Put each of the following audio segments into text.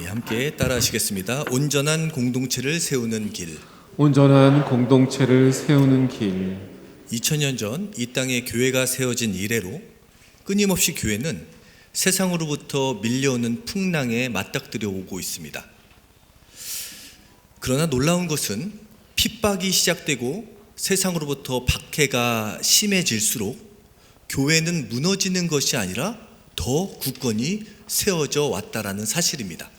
함께 따라하시겠습니다. 온전한 공동체를 세우는 길. 온전한 공동체를 세우는 길. 2000년 전 이 땅에 교회가 세워진 이래로 끊임없이 교회는 세상으로부터 밀려오는 풍랑에 맞닥뜨려 오고 있습니다. 그러나 놀라운 것은 핍박이 시작되고 세상으로부터 박해가 심해질수록 교회는 무너지는 것이 아니라 더 굳건히 세워져 왔다라는 사실입니다.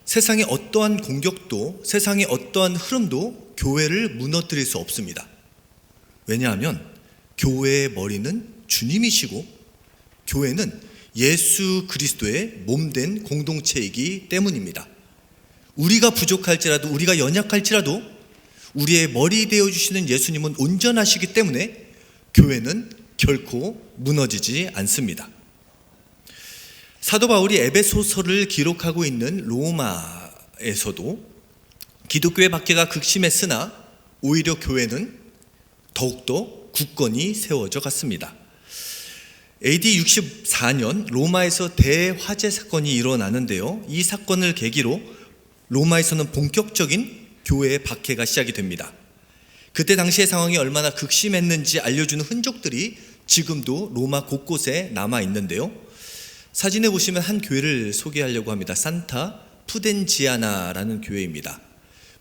세상의 어떠한 공격도, 세상의 어떠한 흐름도 교회를 무너뜨릴 수 없습니다. 왜냐하면 교회의 머리는 주님이시고 교회는 예수 그리스도의 몸된 공동체이기 때문입니다. 우리가 부족할지라도, 우리가 연약할지라도 우리의 머리 되어주시는 예수님은 온전하시기 때문에 교회는 결코 무너지지 않습니다. 사도 바울이 에베소서를 기록하고 있는 로마에서도 기독교의 박해가 극심했으나 오히려 교회는 더욱더 굳건히 세워져 갔습니다. AD 64년 로마에서 대화재 사건이 일어나는데요. 이 사건을 계기로 로마에서는 본격적인 교회의 박해가 시작이 됩니다. 그때 당시의 상황이 얼마나 극심했는지 알려주는 흔적들이 지금도 로마 곳곳에 남아 있는데요. 사진에 보시면 한 교회를 소개하려고 합니다. 산타 푸덴지아나라는 교회입니다.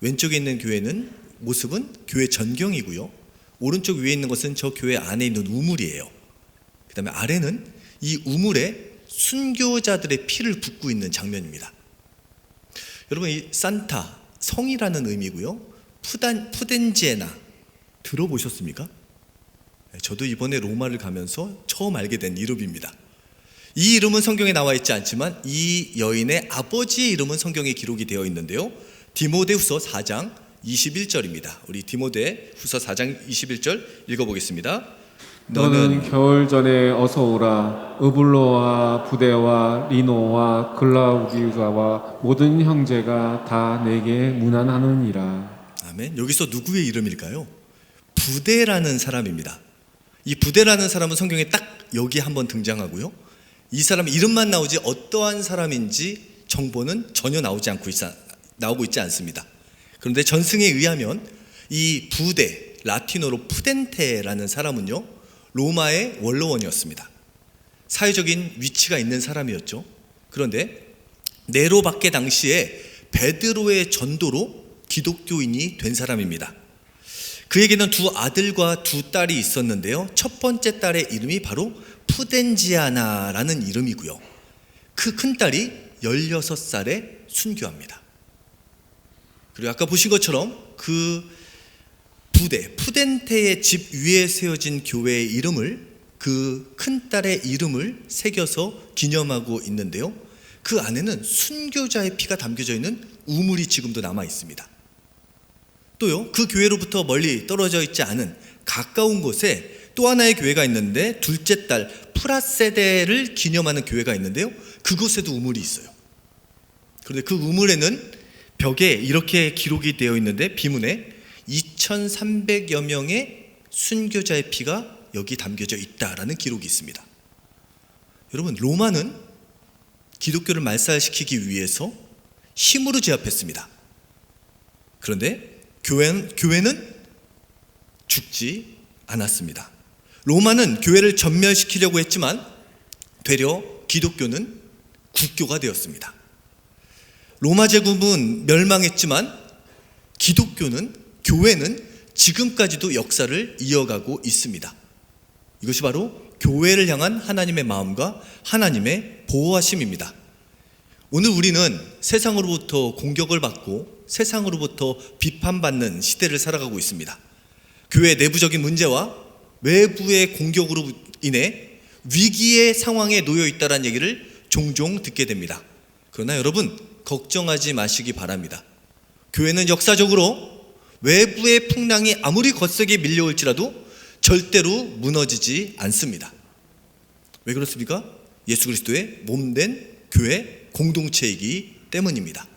왼쪽에 있는 교회는 모습은 교회 전경이고요. 오른쪽 위에 있는 것은 저 교회 안에 있는 우물이에요. 그 다음에 아래는 이 우물에 순교자들의 피를 붓고 있는 장면입니다. 여러분, 이 산타, 성이라는 의미고요. 푸덴지에나 들어보셨습니까? 저도 이번에 로마를 가면서 처음 알게 된 이름입니다. 이 이름은 성경에 나와 있지 않지만 이 여인의 아버지의 이름은 성경에 기록이 되어 있는데요. 디모데후서 4장 21절입니다. 우리 디모데후서 4장 21절 읽어보겠습니다. 너는 겨울 전에 어서 오라. 으블로와 부데와 리노와 글라우디우사와 모든 형제가 다 내게 문안하느니라. 아멘. 여기서 누구의 이름일까요? 부데라는 사람입니다. 이 부데라는 사람은 성경에 딱 여기 한번 등장하고요. 이 사람 이름만 나오지 어떠한 사람인지 정보는 전혀 나오고 있지 않습니다. 그런데 전승에 의하면 이 부데, 라틴어로 푸덴테라는 사람은요, 로마의 원로원이었습니다. 사회적인 위치가 있는 사람이었죠. 그런데 네로 박해 당시에 베드로의 전도로 기독교인이 된 사람입니다. 그에게는 두 아들과 두 딸이 있었는데요. 첫 번째 딸의 이름이 바로 푸덴지아나라는 이름이고요. 그 큰딸이 16살에 순교합니다. 그리고 아까 보신 것처럼 그 푸덴테의 집 위에 세워진 교회의 이름을, 그 큰딸의 이름을 새겨서 기념하고 있는데요. 그 안에는 순교자의 피가 담겨져 있는 우물이 지금도 남아 있습니다. 또요, 그 교회로부터 멀리 떨어져 있지 않은 가까운 곳에 또 하나의 교회가 있는데 둘째 딸 프라세데를 기념하는 교회가 있는데요. 그곳에도 우물이 있어요. 그런데 그 우물에는 벽에 이렇게 기록이 되어 있는데 비문에 2300여 명의 순교자의 피가 여기 담겨져 있다라는 기록이 있습니다. 여러분, 로마는 기독교를 말살시키기 위해서 힘으로 제압했습니다. 그런데 교회는 죽지 않았습니다. 로마는 교회를 전멸시키려고 했지만 되려 기독교는 국교가 되었습니다. 로마 제국은 멸망했지만 교회는 지금까지도 역사를 이어가고 있습니다. 이것이 바로 교회를 향한 하나님의 마음과 하나님의 보호하심입니다. 오늘 우리는 세상으로부터 공격을 받고 세상으로부터 비판받는 시대를 살아가고 있습니다. 교회 내부적인 문제와 외부의 공격으로 인해 위기의 상황에 놓여 있다는 얘기를 종종 듣게 됩니다. 그러나 여러분, 걱정하지 마시기 바랍니다. 교회는 역사적으로 외부의 풍랑이 아무리 거세게 밀려올지라도 절대로 무너지지 않습니다. 왜 그렇습니까? 예수 그리스도의 몸된 교회 공동체이기 때문입니다.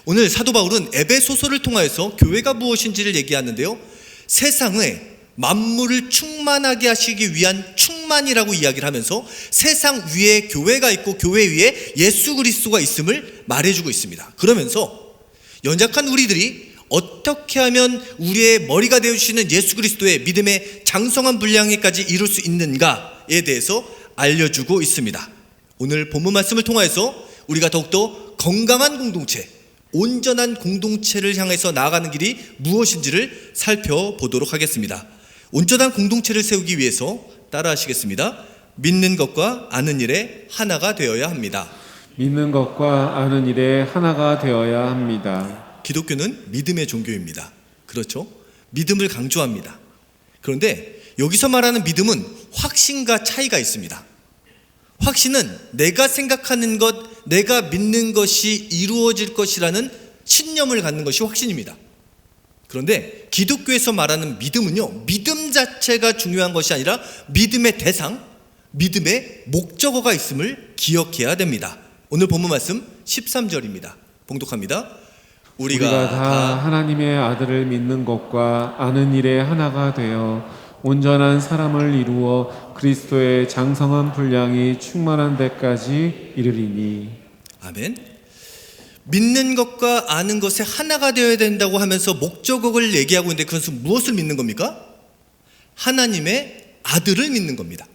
오늘 사도 바울은 에베소서를 통하여서 교회가 무엇인지를 얘기하는데요. 세상의 만물을 충만하게 하시기 위한 충만이라고 이야기를 하면서 세상 위에 교회가 있고 교회 위에 예수 그리스도가 있음을 말해주고 있습니다. 그러면서 연약한 우리들이 어떻게 하면 우리의 머리가 되어주시는 예수 그리스도의 믿음의 장성한 분량에까지 이룰 수 있는가에 대해서 알려주고 있습니다. 오늘 본문 말씀을 통하여서 우리가 더욱더 건강한 공동체, 온전한 공동체를 향해서 나아가는 길이 무엇인지를 살펴보도록 하겠습니다. 온전한 공동체를 세우기 위해서 따라 하시겠습니다. 믿는 것과 아는 일에 하나가 되어야 합니다. 믿는 것과 아는 일에 하나가 되어야 합니다. 기독교는 믿음의 종교입니다. 그렇죠? 믿음을 강조합니다. 그런데 여기서 말하는 믿음은 확신과 차이가 있습니다. 확신은 내가 생각하는 것, 내가 믿는 것이 이루어질 것이라는 신념을 갖는 것이 확신입니다. 그런데 기독교에서 말하는 믿음은요, 믿음 자체가 중요한 것이 아니라 믿음의 대상, 믿음의 목적어가 있음을 기억해야 됩니다. 오늘 본문 말씀 13절입니다. 봉독합니다. 우리가 다 하나님의 아들을 믿는 것과 아는 일에 하나가 되어 온전한 사람을 이루어 그리스도의 장성한 분량이 충만한 데까지 이르리니. 아멘. 믿는 것과 아는 것에 하나가 되어야 된다고 하면서 목적어를 얘기하고 있는데 그것은 무엇을 믿는 겁니까? 하나님의 아들을 믿는 겁니다.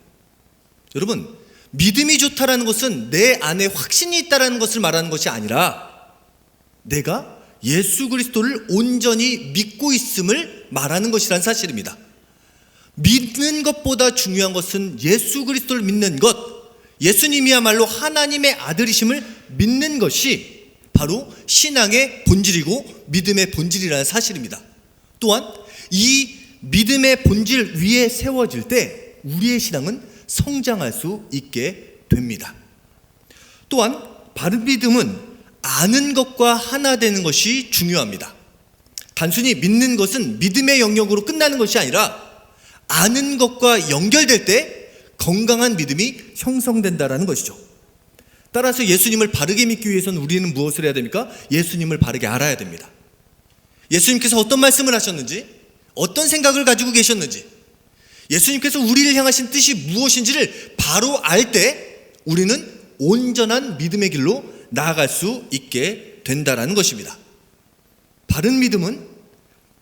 여러분, 믿음이 좋다라는 것은 내 안에 확신이 있다라는 것을 말하는 것이 아니라 내가 예수 그리스도를 온전히 믿고 있음을 말하는 것이라는 사실입니다. 믿는 것보다 중요한 것은 예수 그리스도를 믿는 것, 예수님이야말로 하나님의 아들이심을 믿는 것이 바로 신앙의 본질이고 믿음의 본질이라는 사실입니다. 또한 이 믿음의 본질 위에 세워질 때 우리의 신앙은 성장할 수 있게 됩니다. 또한 바른 믿음은 아는 것과 하나 되는 것이 중요합니다. 단순히 믿는 것은 믿음의 영역으로 끝나는 것이 아니라 아는 것과 연결될 때 건강한 믿음이 형성된다라는 것이죠. 따라서 예수님을 바르게 믿기 위해서는 우리는 무엇을 해야 됩니까? 예수님을 바르게 알아야 됩니다. 예수님께서 어떤 말씀을 하셨는지, 어떤 생각을 가지고 계셨는지, 예수님께서 우리를 향하신 뜻이 무엇인지를 바로 알 때 우리는 온전한 믿음의 길로 나아갈 수 있게 된다라는 것입니다. 바른 믿음은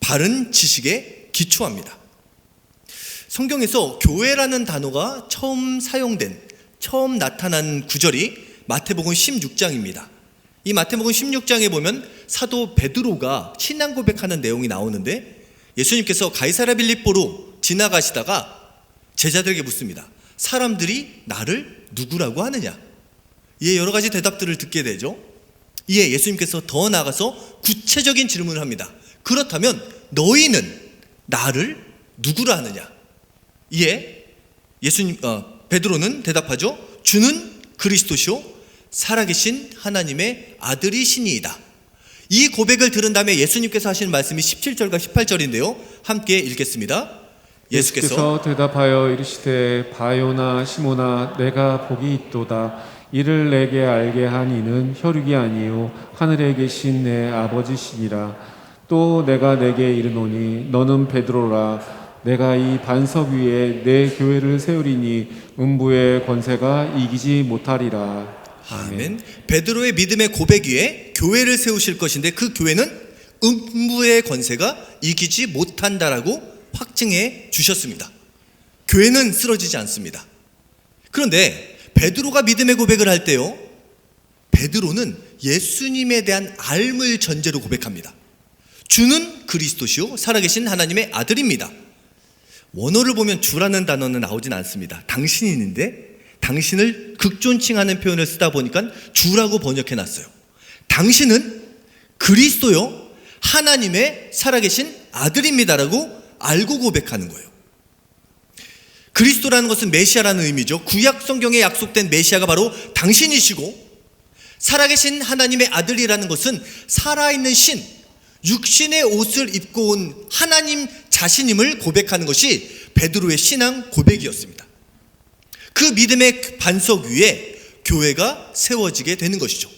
바른 지식에 기초합니다. 성경에서 교회라는 단어가 처음 나타난 구절이 마태복음 16장입니다. 이 마태복음 16장에 보면 사도 베드로가 신앙 고백하는 내용이 나오는데 예수님께서 가이사랴 빌립보로 지나가시다가 제자들에게 묻습니다. 사람들이 나를 누구라고 하느냐? 이에 여러 가지 대답들을 듣게 되죠. 이에 예수님께서 더 나아가서 구체적인 질문을 합니다. 그렇다면 너희는 나를 누구라 하느냐? 이에 베드로는 대답하죠. 주는 그리스도시요 살아계신 하나님의 아들이시니이다. 이 고백을 들은 다음에 예수님께서 하시는 말씀이 17절과 18절인데요. 함께 읽겠습니다. 예수께서 대답하여 이르시되 바요나 시모나 내가 복이 있도다. 이를 내게 알게 한 이는 혈육이 아니요 하늘에 계신 내 아버지시니라. 또 내가 내게 이르노니 너는 베드로라. 내가 이 반석 위에 내 교회를 세우리니 음부의 권세가 이기지 못하리라. 아멘. 베드로의 믿음의 고백 위에 교회를 세우실 것인데 그 교회는 음부의 권세가 이기지 못한다라고 확증해 주셨습니다. 교회는 쓰러지지 않습니다. 그런데 베드로가 믿음의 고백을 할 때요, 베드로는 예수님에 대한 알물 전제로 고백합니다. 주는 그리스도시요 살아계신 하나님의 아들입니다. 원어를 보면 주라는 단어는 나오진 않습니다. 당신인데 당신을 극존칭하는 표현을 쓰다 보니까 주라고 번역해놨어요. 당신은 그리스도요 하나님의 살아계신 아들입니다라고 알고 고백하는 거예요. 그리스도라는 것은 메시아라는 의미죠. 구약 성경에 약속된 메시아가 바로 당신이시고, 살아계신 하나님의 아들이라는 것은 살아있는 신, 육신의 옷을 입고 온 하나님 자신임을 고백하는 것이 베드로의 신앙 고백이었습니다. 그 믿음의 반석 위에 교회가 세워지게 되는 것이죠.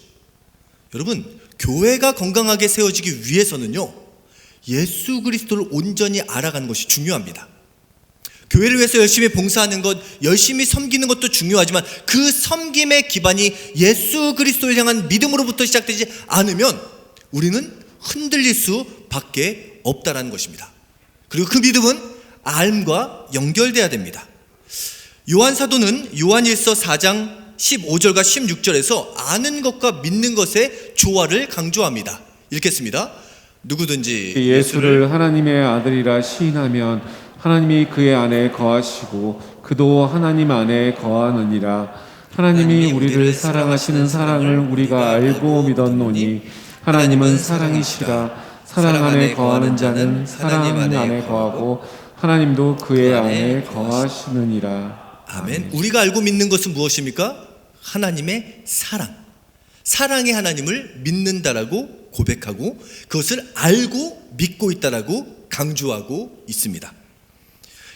여러분, 교회가 건강하게 세워지기 위해서는요, 예수 그리스도를 온전히 알아가는 것이 중요합니다. 교회를 위해서 열심히 봉사하는 것, 열심히 섬기는 것도 중요하지만 그 섬김의 기반이 예수 그리스도를 향한 믿음으로부터 시작되지 않으면 우리는 흔들릴 수밖에 없다라는 것입니다. 그리고 그 믿음은 알과 연결돼야 됩니다. 요한 사도는 요한일서 4장 15절과 16절에서 아는 것과 믿는 것의 조화를 강조합니다. 읽겠습니다. 누구든지 예수를 하나님의 아들이라 시인하면 하나님이 그의 안에 거하시고 그도 하나님 안에 거하느니라. 하나님이 우리를 사랑하시는 사랑을 우리가 알고 믿었노니 하나님은 사랑이시라. 사랑 안에 거하는 자는 사랑 안에 거하고 하나님도 그의 안에 거하시느니라. 아멘. 우리가 알고 믿는 것은 무엇입니까? 하나님의 사랑. 사랑의 하나님을 믿는다라고 고백하고 그것을 알고 믿고 있다라고 강조하고 있습니다.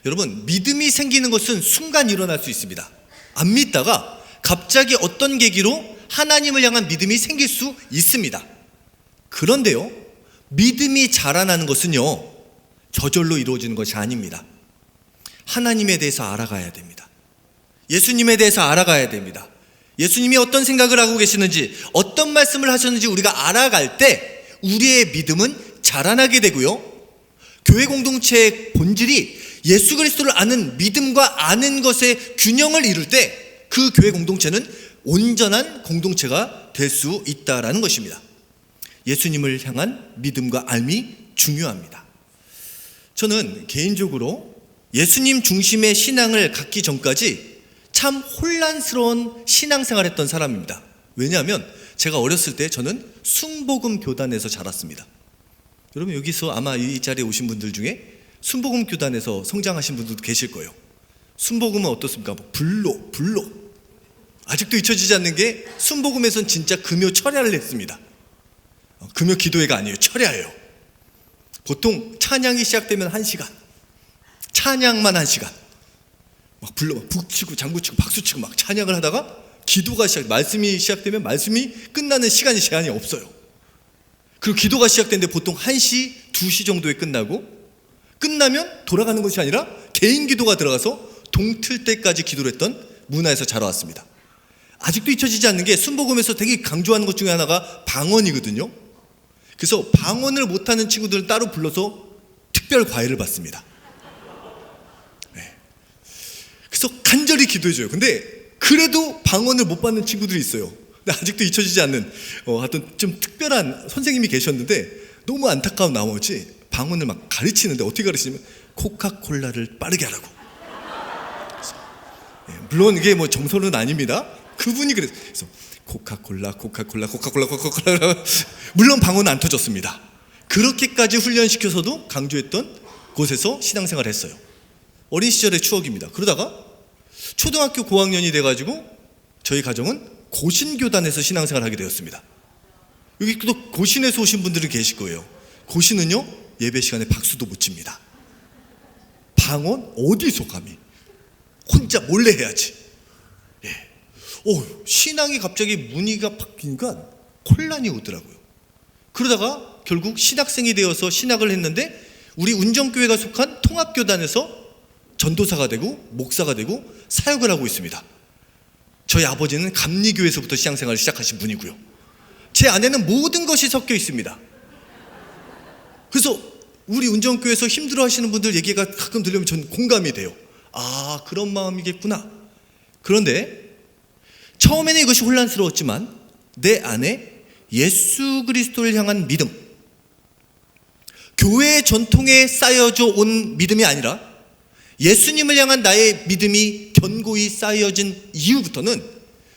여러분, 믿음이 생기는 것은 순간 일어날 수 있습니다. 안 믿다가 갑자기 어떤 계기로 하나님을 향한 믿음이 생길 수 있습니다. 그런데요, 믿음이 자라나는 것은요, 저절로 이루어지는 것이 아닙니다. 하나님에 대해서 알아가야 됩니다. 예수님에 대해서 알아가야 됩니다. 예수님이 어떤 생각을 하고 계시는지, 어떤 말씀을 하셨는지 우리가 알아갈 때 우리의 믿음은 자라나게 되고요, 교회 공동체의 본질이 예수 그리스도를 아는 믿음과 아는 것의 균형을 이룰 때 그 교회 공동체는 온전한 공동체가 될 수 있다라는 것입니다. 예수님을 향한 믿음과 알미 중요합니다. 저는 개인적으로 예수님 중심의 신앙을 갖기 전까지 참 혼란스러운 신앙생활을 했던 사람입니다. 왜냐하면 제가 어렸을 때 저는 순복음 교단에서 자랐습니다. 여러분, 여기서 아마 이 자리에 오신 분들 중에 순복음 교단에서 성장하신 분들도 계실 거예요. 순복음은 어떻습니까? 불로 아직도 잊혀지지 않는 게 순복음에선 진짜 금요 철야를 했습니다. 금요 기도회가 아니에요. 철야예요. 보통 찬양이 시작되면 1시간, 찬양만 1시간, 막 불러 북치고 장구치고 박수치고 막 찬양을 하다가 기도가 말씀이 시작되면 말씀이 끝나는 제한이 없어요. 그리고 기도가 시작되는데 보통 1시, 2시 정도에 끝나고, 끝나면 돌아가는 것이 아니라 개인 기도가 들어가서 동틀 때까지 기도를 했던 문화에서 자라왔습니다. 아직도 잊혀지지 않는 게 순복음에서 되게 강조하는 것 중에 하나가 방언이거든요. 그래서 방언을 못하는 친구들은 따로 불러서 특별 과외를 받습니다. 네. 그래서 간절히 기도해줘요. 근데 그래도 방언을 못 받는 친구들이 있어요. 근데 아직도 잊혀지지 않는 하여튼 좀 특별한 선생님이 계셨는데 너무 안타까운 나머지 방언을 막 가르치는데 어떻게 가르치냐면 코카콜라를 빠르게 하라고. 네, 물론 이게 뭐 정설은 아닙니다. 그분이 그래서 코카콜라 물론 방언은 안 터졌습니다. 그렇게까지 훈련시켜서도 강조했던 곳에서 신앙생활을 했어요. 어린 시절의 추억입니다. 그러다가 초등학교 고학년이 돼가지고 저희 가정은 고신교단에서 신앙생활을 하게 되었습니다. 여기 또 고신에서 오신 분들은 계실 거예요. 고신은요, 예배 시간에 박수도 못 칩니다. 방언 어디서 감히 혼자 몰래 해야지. 예. 신앙이 갑자기 문의가 바뀌니까 혼란이 오더라고요. 그러다가 결국 신학생이 되어서 신학을 했는데 우리 운정교회가 속한 통합교단에서 전도사가 되고 목사가 되고 사역을 하고 있습니다. 저희 아버지는 감리교회에서부터 신앙생활을 시작하신 분이고요. 제 안에는 모든 것이 섞여 있습니다. 그래서 우리 운정교회에서 힘들어하시는 분들 얘기가 가끔 들으면 전 공감이 돼요. 아, 그런 마음이겠구나. 그런데 처음에는 이것이 혼란스러웠지만 내 안에 예수 그리스도를 향한 믿음, 교회 전통에 쌓여져 온 믿음이 아니라 예수님을 향한 나의 믿음이 견고히 쌓여진 이후부터는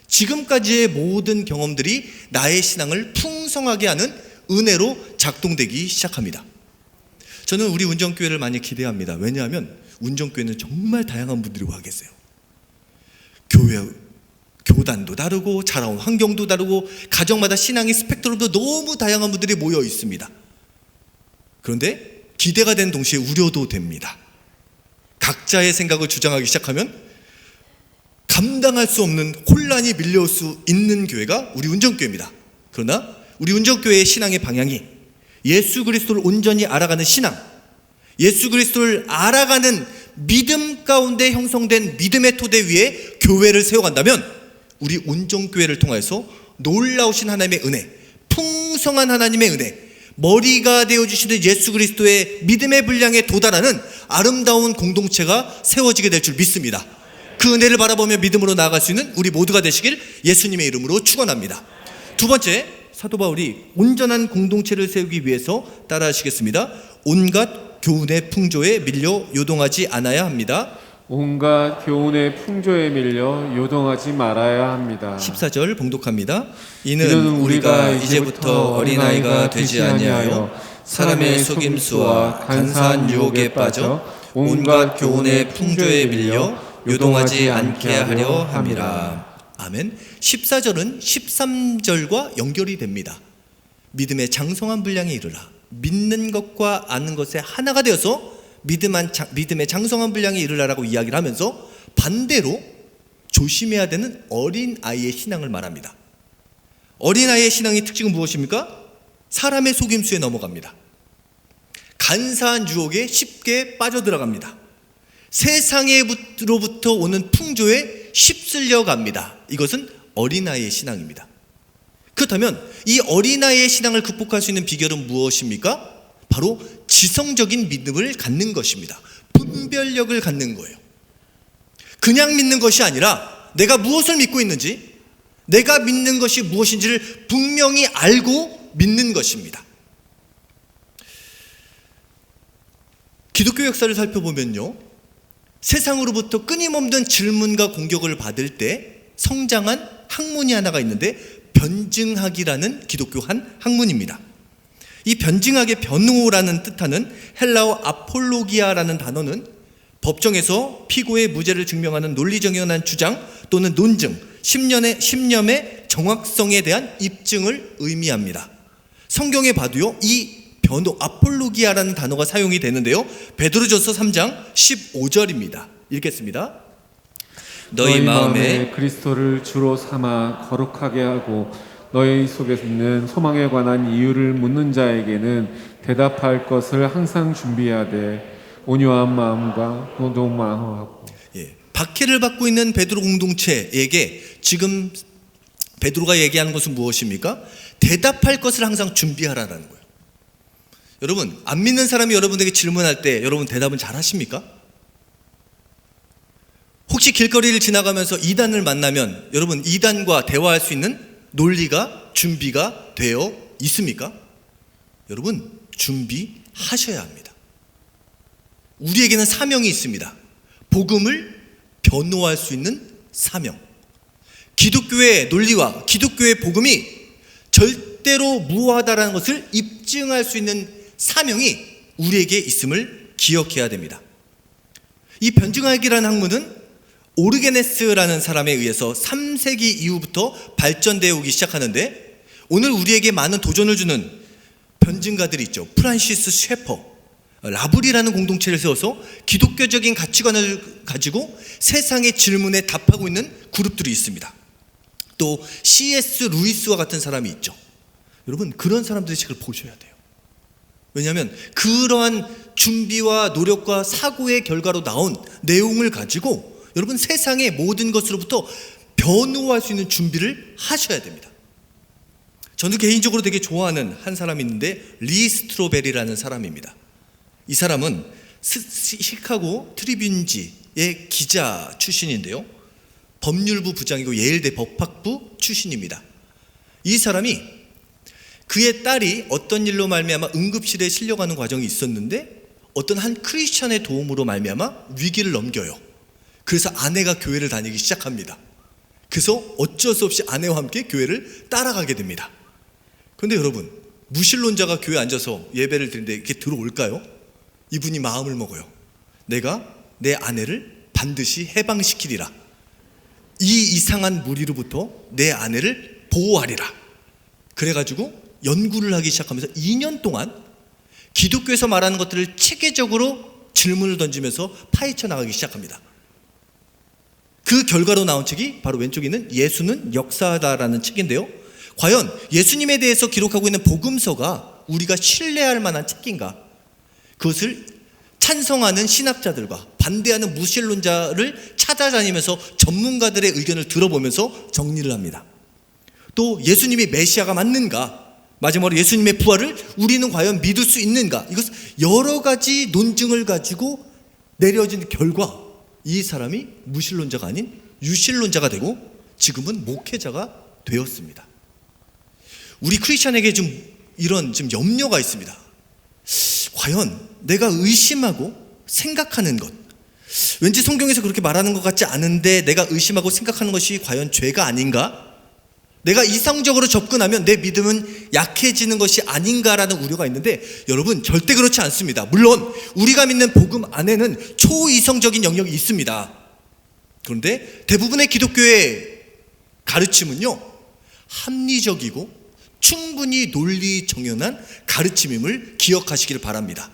지금까지의 모든 경험들이 나의 신앙을 풍성하게 하는 은혜로 작동되기 시작합니다. 저는 우리 운정교회를 많이 기대합니다. 왜냐하면 운정교회는 정말 다양한 분들이 와 계세요. 교단도 다르고 자라온 환경도 다르고 가정마다 신앙의 스펙트럼도 너무 다양한 분들이 모여 있습니다. 그런데 기대가 된 동시에 우려도 됩니다. 각자의 생각을 주장하기 시작하면 감당할 수 없는 혼란이 밀려올 수 있는 교회가 우리 운정교회입니다. 그러나 우리 운정교회의 신앙의 방향이 예수 그리스도를 온전히 알아가는 신앙, 예수 그리스도를 알아가는 믿음 가운데 형성된 믿음의 토대 위에 교회를 세워간다면 우리 온종교회를 통해서 놀라우신 하나님의 은혜, 풍성한 하나님의 은혜, 머리가 되어주시는 예수 그리스도의 믿음의 분량에 도달하는 아름다운 공동체가 세워지게 될 줄 믿습니다. 그 은혜를 바라보며 믿음으로 나아갈 수 있는 우리 모두가 되시길 예수님의 이름으로 축원합니다. 두 번째, 사도 바울이 온전한 공동체를 세우기 위해서 따라하시겠습니다. 온갖 교훈의 풍조에 밀려 요동하지 않아야 합니다. 온갖 교훈의 풍조에 밀려 요동하지 말아야 합니다. 14절 봉독합니다. 이는 우리가 이제부터 어린아이가 되지 아니하여 사람의 속임수와 간사한 유혹에 빠져 온갖 교훈의 풍조에 밀려 요동하지 않게 하려 함이라. 아멘. 14절은 13절과 연결이 됩니다. 믿음의 장성한 분량에 이르라. 믿는 것과 아는 것에 하나가 되어서 믿음의 장성한 분량에 이르라라고 이야기를 하면서 반대로 조심해야 되는 어린아이의 신앙을 말합니다. 어린아이의 신앙의 특징은 무엇입니까? 사람의 속임수에 넘어갑니다. 간사한 유혹에 쉽게 빠져들어갑니다. 세상으로부터 오는 풍조에 휩쓸려 갑니다. 이것은 어린아이의 신앙입니다. 그렇다면 이 어린아이의 신앙을 극복할 수 있는 비결은 무엇입니까? 바로 지성적인 믿음을 갖는 것입니다. 분별력을 갖는 거예요. 그냥 믿는 것이 아니라 내가 무엇을 믿고 있는지, 내가 믿는 것이 무엇인지를 분명히 알고 믿는 것입니다. 기독교 역사를 살펴보면요, 세상으로부터 끊임없는 질문과 공격을 받을 때 성장한 학문이 하나가 있는데 변증학이라는 기독교 한 학문입니다. 이 변증학의 변호라는 뜻하는 헬라어 아폴로기아라는 단어는 법정에서 피고의 무죄를 증명하는 논리정연한 주장 또는 논증, 신념의 정확성에 대한 입증을 의미합니다. 성경에 봐도요, 이 변호, 아폴로기아라는 단어가 사용이 되는데요, 베드로전서 3장 15절입니다. 읽겠습니다. 너희 마음에 그리스도를 주로 삼아 거룩하게 하고 너희 속에 있는 소망에 관한 이유를 묻는 자에게는 대답할 것을 항상 준비하되 온유한 마음과 노동마하고. 박해를 받고 있는 베드로 공동체에게 지금 베드로가 얘기하는 것은 무엇입니까? 대답할 것을 항상 준비하라는 거예요. 여러분, 안 믿는 사람이 여러분에게 질문할 때 여러분 대답은 잘 하십니까? 혹시 길거리를 지나가면서 이단을 만나면 여러분 이단과 대화할 수 있는 논리가 준비가 되어 있습니까? 여러분, 준비하셔야 합니다. 우리에게는 사명이 있습니다. 복음을 변호할 수 있는 사명. 기독교의 논리와 기독교의 복음이 절대로 무효하다라는 것을 입증할 수 있는 사명이 우리에게 있음을 기억해야 됩니다. 이 변증학이라는 학문은 오르게네스라는 사람에 의해서 3세기 이후부터 발전되어 오기 시작하는데, 오늘 우리에게 많은 도전을 주는 변증가들이 있죠. 프란시스 셰퍼, 라블이라는 공동체를 세워서 기독교적인 가치관을 가지고 세상의 질문에 답하고 있는 그룹들이 있습니다. 또 C.S. 루이스와 같은 사람이 있죠. 여러분, 그런 사람들의 책을 보셔야 돼요. 왜냐하면 그러한 준비와 노력과 사고의 결과로 나온 내용을 가지고 여러분 세상의 모든 것으로부터 변호할 수 있는 준비를 하셔야 됩니다. 저는 개인적으로 되게 좋아하는 한 사람이 있는데 리 스트로베리라는 사람입니다. 이 사람은 시카고 트리뷴지의 기자 출신인데요, 법률부 부장이고 예일대 법학부 출신입니다. 이 사람이 그의 딸이 어떤 일로 말미암아 응급실에 실려가는 과정이 있었는데 어떤 한 크리스찬의 도움으로 말미암아 위기를 넘겨요. 그래서 아내가 교회를 다니기 시작합니다. 그래서 어쩔 수 없이 아내와 함께 교회를 따라가게 됩니다. 그런데 여러분, 무신론자가 교회에 앉아서 예배를 드리는데 이렇게 들어올까요? 이분이 마음을 먹어요. 내가 내 아내를 반드시 해방시키리라. 이 이상한 무리로부터 내 아내를 보호하리라. 그래가지고 연구를 하기 시작하면서 2년 동안 기독교에서 말하는 것들을 체계적으로 질문을 던지면서 파헤쳐 나가기 시작합니다. 그 결과로 나온 책이 바로 왼쪽에 있는 예수는 역사하다라는 책인데요, 과연 예수님에 대해서 기록하고 있는 복음서가 우리가 신뢰할 만한 책인가? 그것을 찬성하는 신학자들과 반대하는 무신론자를 찾아다니면서 전문가들의 의견을 들어보면서 정리를 합니다. 또 예수님이 메시아가 맞는가? 마지막으로 예수님의 부활을 우리는 과연 믿을 수 있는가? 이것 여러 가지 논증을 가지고 내려진 결과 이 사람이 무신론자가 아닌 유신론자가 되고 지금은 목회자가 되었습니다. 우리 크리스찬에게 좀 이런 좀 염려가 있습니다. 과연 내가 의심하고 생각하는 것, 왠지 성경에서 그렇게 말하는 것 같지 않은데 내가 의심하고 생각하는 것이 과연 죄가 아닌가? 내가 이성적으로 접근하면 내 믿음은 약해지는 것이 아닌가라는 우려가 있는데 여러분 절대 그렇지 않습니다. 물론 우리가 믿는 복음 안에는 초이성적인 영역이 있습니다. 그런데 대부분의 기독교의 가르침은요, 합리적이고 충분히 논리 정연한 가르침임을 기억하시길 바랍니다.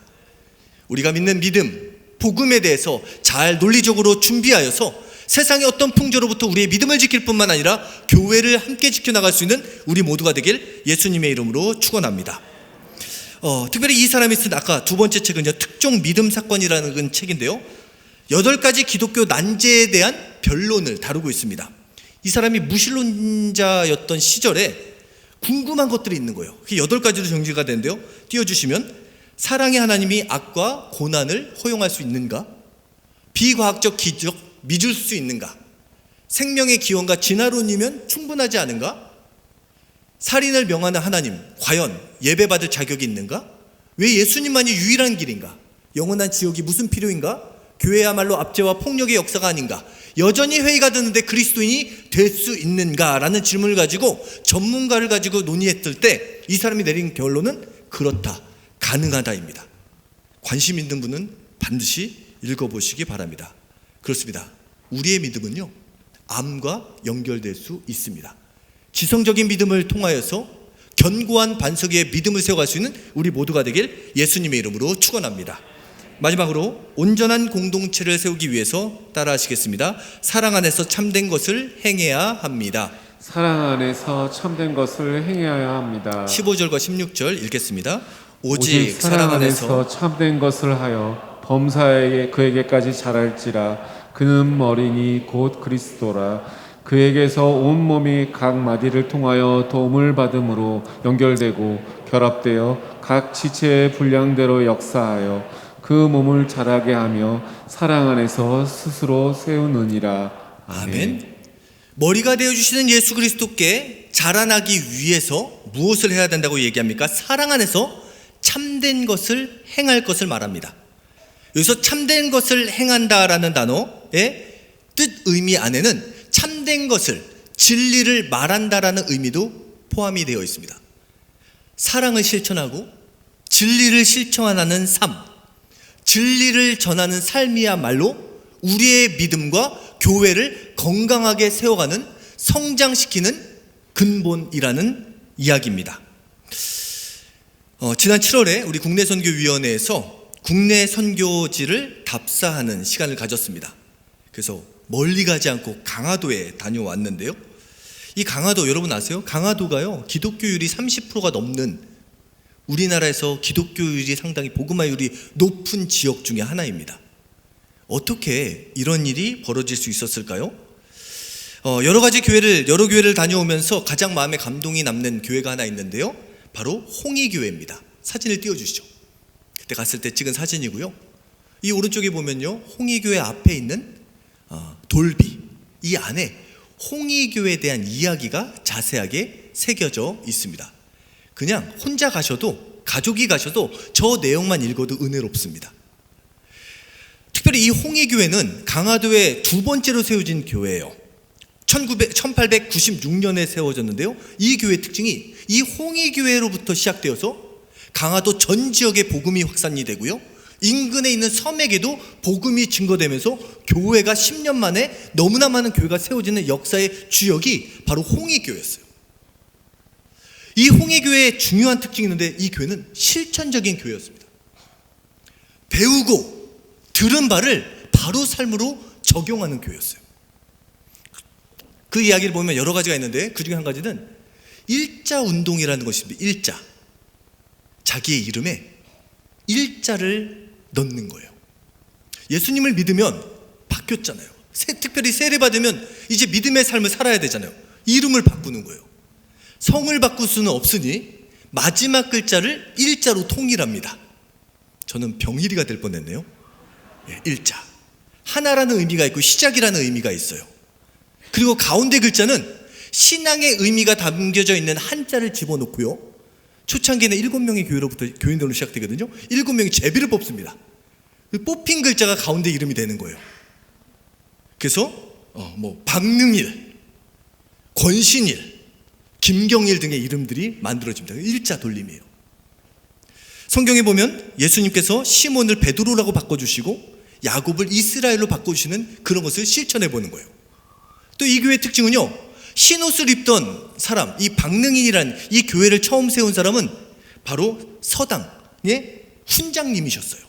우리가 믿는 믿음, 복음에 대해서 잘 논리적으로 준비하여서 세상의 어떤 풍조로부터 우리의 믿음을 지킬 뿐만 아니라 교회를 함께 지켜나갈 수 있는 우리 모두가 되길 예수님의 이름으로 축원합니다. 특별히 이 사람이 쓴 아까 두 번째 책은요, 특종 믿음 사건이라는 책인데요, 8가지 기독교 난제에 대한 변론을 다루고 있습니다. 이 사람이 무신론자였던 시절에 궁금한 것들이 있는 거예요. 그게 8가지로 정리가 되는데요, 띄워주시면 사랑의 하나님이 악과 고난을 허용할 수 있는가? 비과학적 기적 믿을 수 있는가? 생명의 기원과 진화론이면 충분하지 않은가? 살인을 명하는 하나님, 과연 예배받을 자격이 있는가? 왜 예수님만이 유일한 길인가? 영원한 지옥이 무슨 필요인가? 교회야말로 압제와 폭력의 역사가 아닌가? 여전히 회의가 드는데 그리스도인이 될 수 있는가? 라는 질문을 가지고 전문가를 가지고 논의했을 때 이 사람이 내린 결론은 그렇다, 가능하다입니다. 관심 있는 분은 반드시 읽어보시기 바랍니다. 그렇습니다. 우리의 믿음은요, 암과 연결될 수 있습니다. 지성적인 믿음을 통하여서 견고한 반석 위에 믿음을 세워갈 수 있는 우리 모두가 되길 예수님의 이름으로 축원합니다. 마지막으로 온전한 공동체를 세우기 위해서 따라하시겠습니다. 사랑 안에서 참된 것을 행해야 합니다. 사랑 안에서 참된 것을 행해야 합니다. 15절과 16절 읽겠습니다. 오직 사랑 안에서 참된 것을 하여 범사에게 그에게까지 자랄지라. 그는 머리니 곧 그리스도라. 그에게서 온몸이 각 마디를 통하여 도움을 받음으로 연결되고 결합되어 각 지체의 분량대로 역사하여 그 몸을 자라게 하며 사랑 안에서 스스로 세우느니라. 아멘. 머리가 되어주시는 예수 그리스도께 자라나기 위해서 무엇을 해야 된다고 얘기합니까? 사랑 안에서 참된 것을 행할 것을 말합니다. 여기서 참된 것을 행한다라는 단어의 뜻 의미 안에는 참된 것을, 진리를 말한다라는 의미도 포함이 되어 있습니다. 사랑을 실천하고 진리를 실천하는 삶, 진리를 전하는 삶이야말로 우리의 믿음과 교회를 건강하게 세워가는, 성장시키는 근본이라는 이야기입니다. 지난 7월에 우리 국내선교위원회에서 국내 선교지를 답사하는 시간을 가졌습니다. 그래서 멀리 가지 않고 강화도에 다녀왔는데요, 이 강화도 여러분 아세요? 강화도가요, 기독교율이 30%가 넘는, 우리나라에서 기독교율이 상당히 복음화율이 높은 지역 중에 하나입니다. 어떻게 이런 일이 벌어질 수 있었을까요? 여러 교회를 다녀오면서 가장 마음에 감동이 남는 교회가 하나 있는데요, 바로 홍익교회입니다. 사진을 띄워주시죠. 그때 갔을 때 찍은 사진이고요. 이 오른쪽에 보면요, 홍익교회 앞에 있는 돌비, 이 안에 홍익교회에 대한 이야기가 자세하게 새겨져 있습니다. 그냥 혼자 가셔도, 가족이 가셔도 저 내용만 읽어도 은혜롭습니다. 특별히 이 홍익교회는 강화도에 두 번째로 세워진 교회예요. 1896년에 세워졌는데요, 이 교회의 특징이 이 홍익교회로부터 시작되어서 강화도 전 지역에 복음이 확산이 되고요, 인근에 있는 섬에게도 복음이 증거되면서 교회가 10년 만에 너무나 많은 교회가 세워지는 역사의 주역이 바로 홍익교회였어요. 이 홍익교회의 중요한 특징이 있는데, 이 교회는 실천적인 교회였습니다. 배우고 들은 바를 바로 삶으로 적용하는 교회였어요. 그 이야기를 보면 여러 가지가 있는데 그 중에 한 가지는 일자 운동이라는 것입니다. 일자, 자기의 이름에 일자를 넣는 거예요. 예수님을 믿으면 바뀌었잖아요. 특별히 세례 받으면 이제 믿음의 삶을 살아야 되잖아요. 이름을 바꾸는 거예요. 성을 바꿀 수는 없으니 마지막 글자를 일자로 통일합니다. 저는 병일이가 될 뻔했네요. 일자. 하나라는 의미가 있고 시작이라는 의미가 있어요. 그리고 가운데 글자는 신앙의 의미가 담겨져 있는 한자를 집어넣고요. 초창기에는 7명의 교회로부터 교인들로 시작되거든요. 7명이 제비를 뽑습니다. 뽑힌 글자가 가운데 이름이 되는 거예요. 그래서 박능일, 권신일, 김경일 등의 이름들이 만들어집니다. 일자 돌림이에요. 성경에 보면 예수님께서 시몬을 베드로라고 바꿔주시고 야곱을 이스라엘로 바꿔주시는 그런 것을 실천해 보는 거예요. 또 이 교회의 특징은요, 흰옷을 입던 사람, 이 박능인이라는 이 교회를 처음 세운 사람은 바로 서당의 훈장님이셨어요.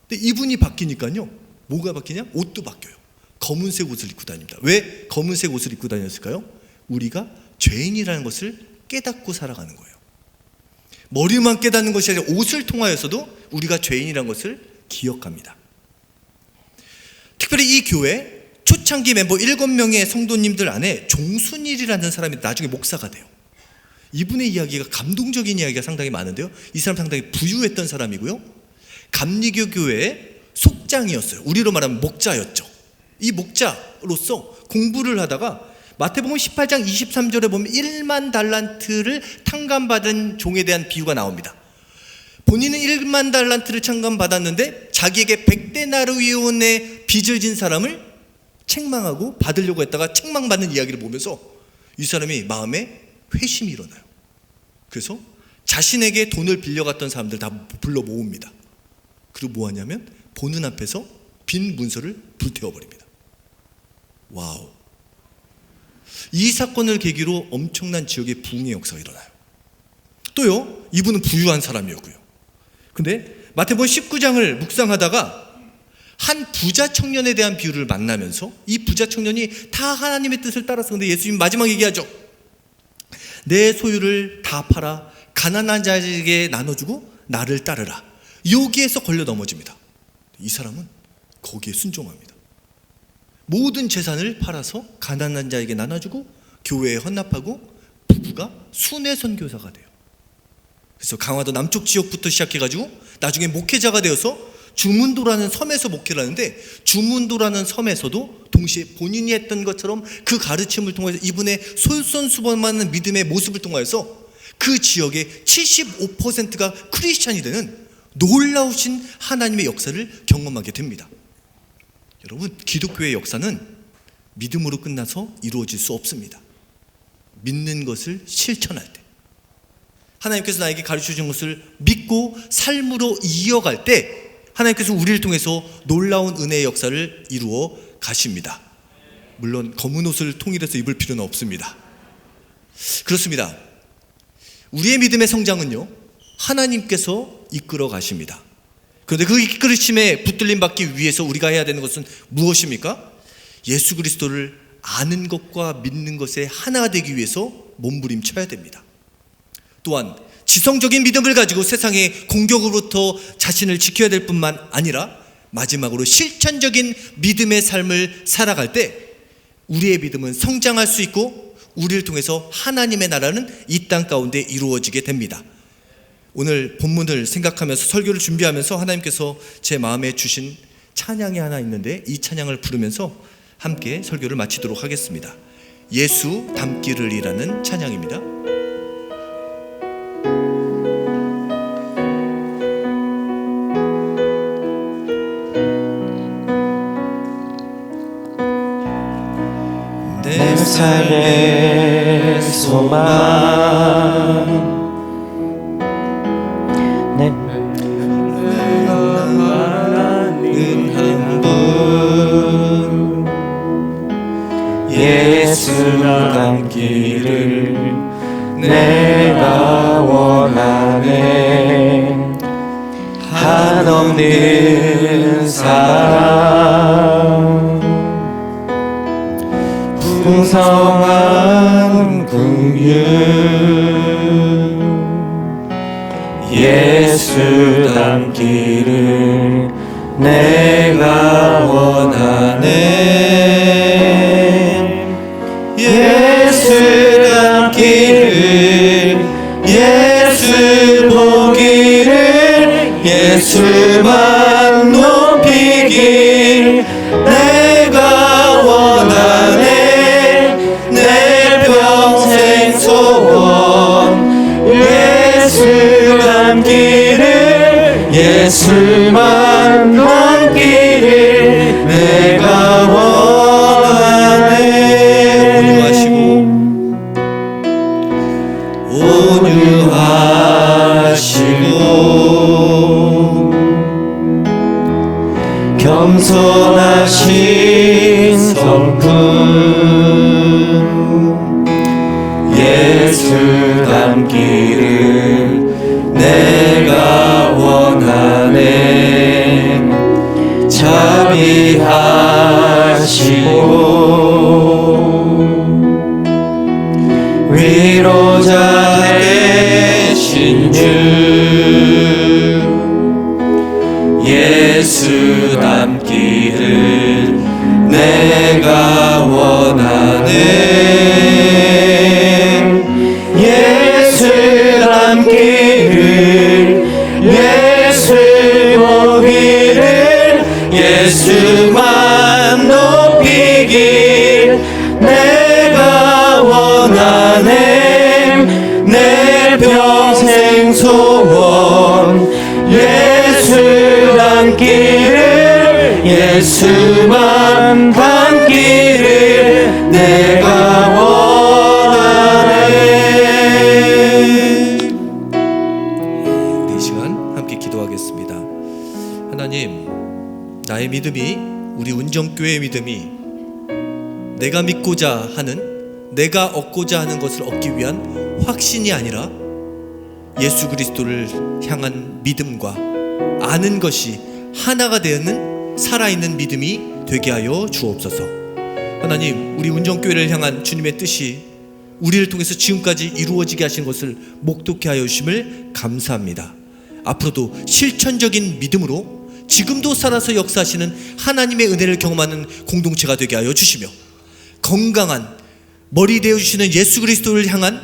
근데 이분이 바뀌니까요, 뭐가 바뀌냐? 옷도 바뀌어요. 검은색 옷을 입고 다닙니다. 왜 검은색 옷을 입고 다녔을까요? 우리가 죄인이라는 것을 깨닫고 살아가는 거예요. 머리만 깨닫는 것이 아니라 옷을 통하여서도 우리가 죄인이라는 것을 기억합니다. 특별히 이 교회 초창기 멤버 7명의 성도님들 안에 종순일이라는 사람이 나중에 목사가 돼요. 이분의 이야기가 감동적인 이야기가 상당히 많은데요, 이 사람 상당히 부유했던 사람이고요, 감리교 교회의 속장이었어요. 우리로 말하면 목자였죠. 이 목자로서 공부를 하다가 마태복음 18장 23절에 보면 1만 달란트를 탕감받은 종에 대한 비유가 나옵니다. 본인은 1만 달란트를 탕감받았는데 자기에게 100데나리온의 빚을 진 사람을 책망하고 받으려고 했다가 책망받는 이야기를 보면서 이 사람이 마음에 회심이 일어나요. 그래서 자신에게 돈을 빌려갔던 사람들 다 불러 모읍니다. 그리고 뭐 하냐면 보는 앞에서 빈 문서를 불태워버립니다. 와우. 이 사건을 계기로 엄청난 지역의 부흥의 역사가 일어나요. 또요, 이분은 부유한 사람이었고요. 근데 마태복음 19장을 묵상하다가 한 부자 청년에 대한 비유를 만나면서 이 부자 청년이 다 하나님의 뜻을 따라서, 근데 예수님 마지막 얘기하죠. 내 소유를 다 팔아 가난한 자에게 나눠주고 나를 따르라. 여기에서 걸려 넘어집니다. 이 사람은 거기에 순종합니다. 모든 재산을 팔아서 가난한 자에게 나눠주고 교회에 헌납하고 부부가 순회 선교사가 돼요. 그래서 강화도 남쪽 지역부터 시작해가지고 나중에 목회자가 되어서 주문도라는 섬에서 목회를 하는데, 주문도라는 섬에서도 동시에 본인이 했던 것처럼 그 가르침을 통해서 이분의 솔선수범하는 믿음의 모습을 통하여서 그 지역의 75%가 크리스찬이 되는 놀라우신 하나님의 역사를 경험하게 됩니다. 여러분, 기독교의 역사는 믿음으로 끝나서 이루어질 수 없습니다. 믿는 것을 실천할 때, 하나님께서 나에게 가르쳐주신 것을 믿고 삶으로 이어갈 때 하나님께서 우리를 통해서 놀라운 은혜의 역사를 이루어 가십니다. 물론 검은 옷을 통일해서 입을 필요는 없습니다. 그렇습니다. 우리의 믿음의 성장은요, 하나님께서 이끌어 가십니다. 그런데 그 이끌으심에 붙들림 받기 위해서 우리가 해야 되는 것은 무엇입니까? 예수 그리스도를 아는 것과 믿는 것에 하나가 되기 위해서 몸부림쳐야 됩니다. 또한 지성적인 믿음을 가지고 세상의 공격으로부터 자신을 지켜야 될 뿐만 아니라 마지막으로 실천적인 믿음의 삶을 살아갈 때 우리의 믿음은 성장할 수 있고 우리를 통해서 하나님의 나라는 이 땅 가운데 이루어지게 됩니다. 오늘 본문을 생각하면서 설교를 준비하면서 하나님께서 제 마음에 주신 찬양이 하나 있는데, 이 찬양을 부르면서 함께 설교를 마치도록 하겠습니다. 예수 닮기를이라는 찬양입니다. 내 삶의 소망, 내가 말하는 한 분, 예수 닮기를 내가 원하네. 한없는 사랑, 풍성한 긍휼, 예수 닮기를 내가 원하네. 예수 닮기를, 예수 보기를, 예수만 높이길 내가 원하네. 내 평생 소원 예수 닮기를, 예수만 닮기를 내가 원하네. 온유하시고 겸손하신 성품 예수 닮기를 내가 원하네. 자비하시고 위로자 되신 주 예수 닮기를 내가 원하네. 예수 닮기를, 예수 보기를, 예수만 높이길 내가 원하네. 내 평생 소원 예수 닮기를, 예수만 닮기를 내가 원하네. 우리 이 시간 함께 기도하겠습니다. 하나님, 나의 믿음이, 우리 운정교회의 믿음이 내가 믿고자 하는, 내가 얻고자 하는 것을 얻기 위한 확신이 아니라 예수 그리스도를 향한 믿음과 아는 것이 하나가 되는 살아있는 믿음이 되게 하여 주옵소서. 하나님, 우리 운정교회를 향한 주님의 뜻이 우리를 통해서 지금까지 이루어지게 하신 것을 목독케 하여 주심을 감사합니다. 앞으로도 실천적인 믿음으로 지금도 살아서 역사하시는 하나님의 은혜를 경험하는 공동체가 되게 하여 주시며, 건강한 머리 되어 주시는 예수 그리스도를 향한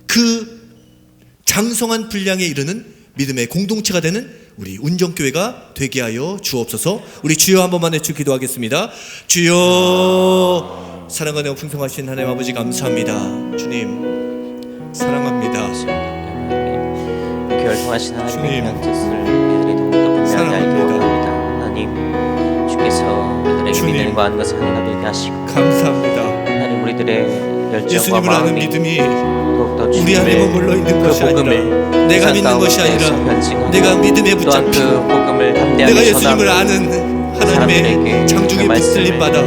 그 장성한 분량에 이르는 믿음의 공동체가 되는 우리 운정교회가 되게 하여 주옵소서. 우리 주여 한 번만 외쳐 기도하겠습니다. 주여, 사랑과 내가 풍성하신 하나님 아버지 감사합니다. 주님 사랑합니다. 결정하신 하나님의 주님, 귀한 뜻을 우리들이 더욱더 분명히 알기 사랑합니다. 원합니다. 하나님, 주께서 우리들에게 주님, 믿음과 아는 것을 하나가 되게 하시고, 감사합니다. 하나님 우리들의 열정과 예수님을 아는 마음이 믿음이 더욱더 우리 주님의 안에만 몰려 있는 그 것이 아니라, 복음을 내가 세상 믿는 것이 가운데서 아니라 변증하고, 내가 믿음에 또한 그 붙잡히고 복음을 내가 담대하게 예수님을 전하고 아는 하나님의 장중에 붙들림 받아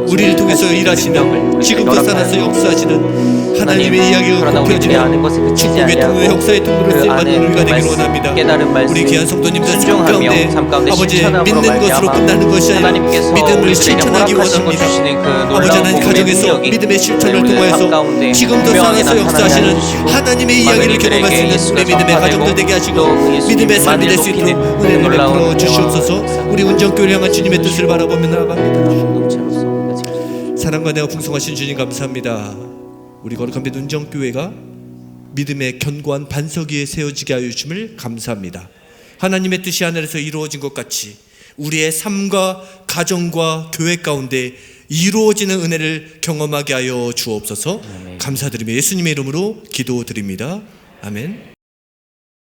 우리를 통해서 일하시는, 지금도 살아서 역사하시는 하나님의 이야기가 굽혀지는 축복의 통로의 역사의 통로로 쓰임받는 우리가 되기를 원합니다. 우리 귀한 성도님들 삶 가운데 아버지 믿는 것으로 끝나는 것이 아니라 믿음을 실천하기 원합니다. 아버지 하나님, 가정에서 믿음의 실천을 통하여서 지금도 살아서 역사하시는 하나님의 이야기를 경험할 수 있는 우리 믿음의 가정들 되게 하시고 믿음의 삶이 될 수 있도록 은혜를 베풀어 주시옵소서. 우리 운정교회를 향한 주님의 뜻을 바라보며 나아갑니다. 사랑과 내가 풍성하신 주님 감사합니다. 우리 거룩한 빛 운정교회가 믿음의 견고한 반석 위에 세워지게 하여 주심을 감사합니다. 하나님의 뜻이 하늘에서 이루어진 것 같이 우리의 삶과 가정과 교회 가운데 이루어지는 은혜를 경험하게 하여 주옵소서. 감사드리며 예수님의 이름으로 기도드립니다. 아멘.